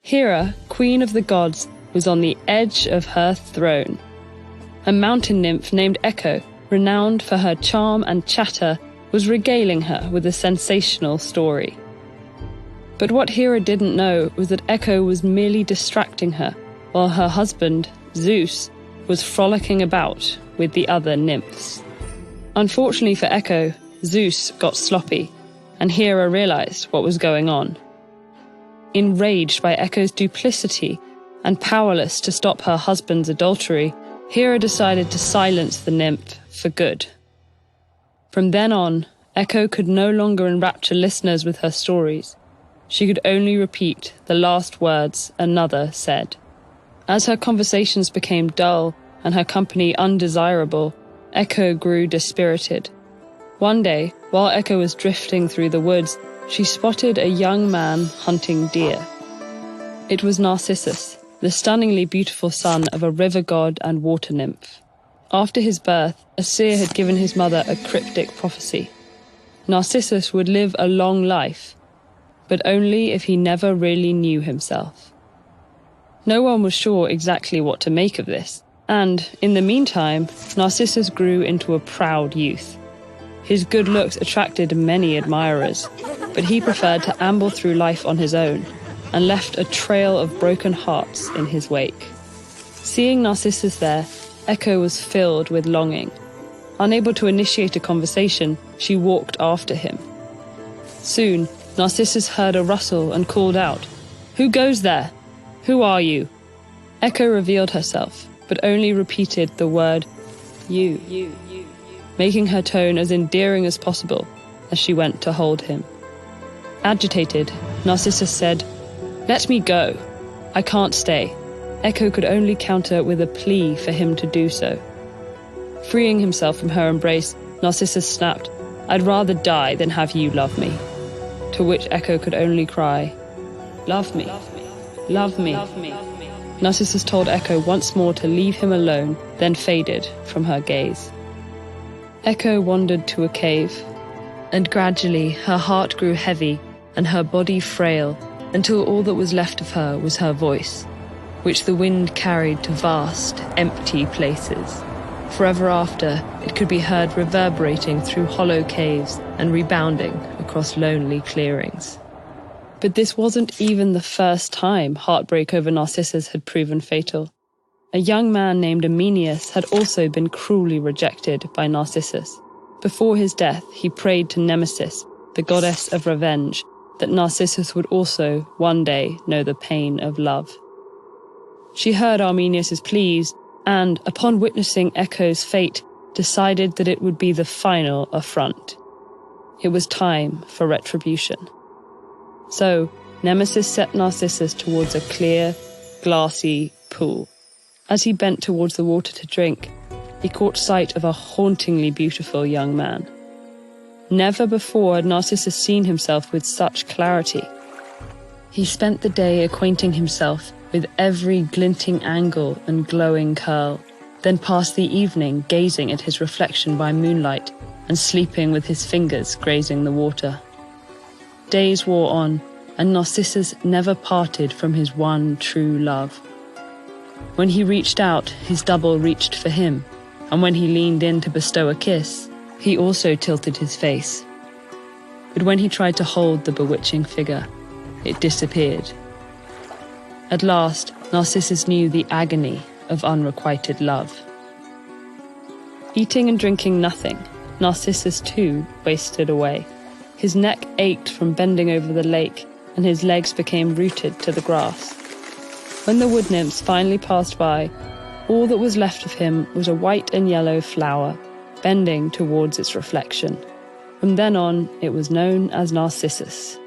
Hera, queen of the gods, was on the edge of her throne. A mountain nymph named Echo, renowned for her charm and chatter, was regaling her with a sensational story. But what Hera didn't know was that Echo was merely distracting her, while her husband, Zeus, was frolicking about with the other nymphs. Unfortunately for Echo, Zeus got sloppy, and Hera realized what was going on. Enraged by Echo's duplicity and powerless to stop her husband's adultery, Hera decided to silence the nymph for good. From then on, Echo could no longer enrapture listeners with her stories. She could only repeat the last words another said. As her conversations became dull and her company undesirable, Echo grew dispirited. One day, while Echo was drifting through the woods, she spotted a young man hunting deer. It was Narcissus, the stunningly beautiful son of a river god and water nymph. After his birth, a seer had given his mother a cryptic prophecy. Narcissus would live a long life, but only if he never really knew himself. No one was sure exactly what to make of this, and, in the meantime, Narcissus grew into a proud youth. His good looks attracted many admirers, but he preferred to amble through life on his own, and left a trail of broken hearts in his wake. Seeing Narcissus there, Echo was filled with longing. Unable to initiate a conversation, she walked after him. Soon, Narcissus heard a rustle and called out, "Who goes there? Who are you?" Echo revealed herself, but only repeated the word, you, making her tone as endearing as possible as she went to hold him. Agitated, Narcissus said, "Let me go. I can't stay." Echo could only counter with a plea for him to do so. Freeing himself from her embrace, Narcissus snapped, "I'd rather die than have you love me." To which Echo could only cry, "Love me, love me." Narcissus told Echo once more to leave him alone, then faded from her gaze. Echo wandered to a cave, and gradually her heart grew heavy and her body frail, until all that was left of her was her voice, which the wind carried to vast, empty places. Forever after, it could be heard reverberating through hollow caves and rebounding across lonely clearings. But this wasn't even the first time heartbreak over Narcissus had proven fatal. A young man named Amenius had also been cruelly rejected by Narcissus. Before his death, he prayed to Nemesis, the goddess of revenge, that Narcissus would also, one day, know the pain of love. She heard Arminius's pleas, and, upon witnessing Echo's fate, decided that it would be the final affront. It was time for retribution. So, Nemesis set Narcissus towards a clear, glassy pool. As he bent towards the water to drink, he caught sight of a hauntingly beautiful young man. Never before had Narcissus seen himself with such clarity. He spent the day acquainting himself with every glinting angle and glowing curl, then passed the evening gazing at his reflection by moonlight and sleeping with his fingers grazing the water. Days wore on, and Narcissus never parted from his one true love. When he reached out, his double reached for him, and when he leaned in to bestow a kiss, he also tilted his face. But when he tried to hold the bewitching figure, it disappeared. At last, Narcissus knew the agony of unrequited love. Eating and drinking nothing, Narcissus too wasted away. His neck ached from bending over the lake, and his legs became rooted to the grass. When the wood nymphs finally passed by, all that was left of him was a white and yellow flower, bending towards its reflection. From then on, it was known as Narcissus.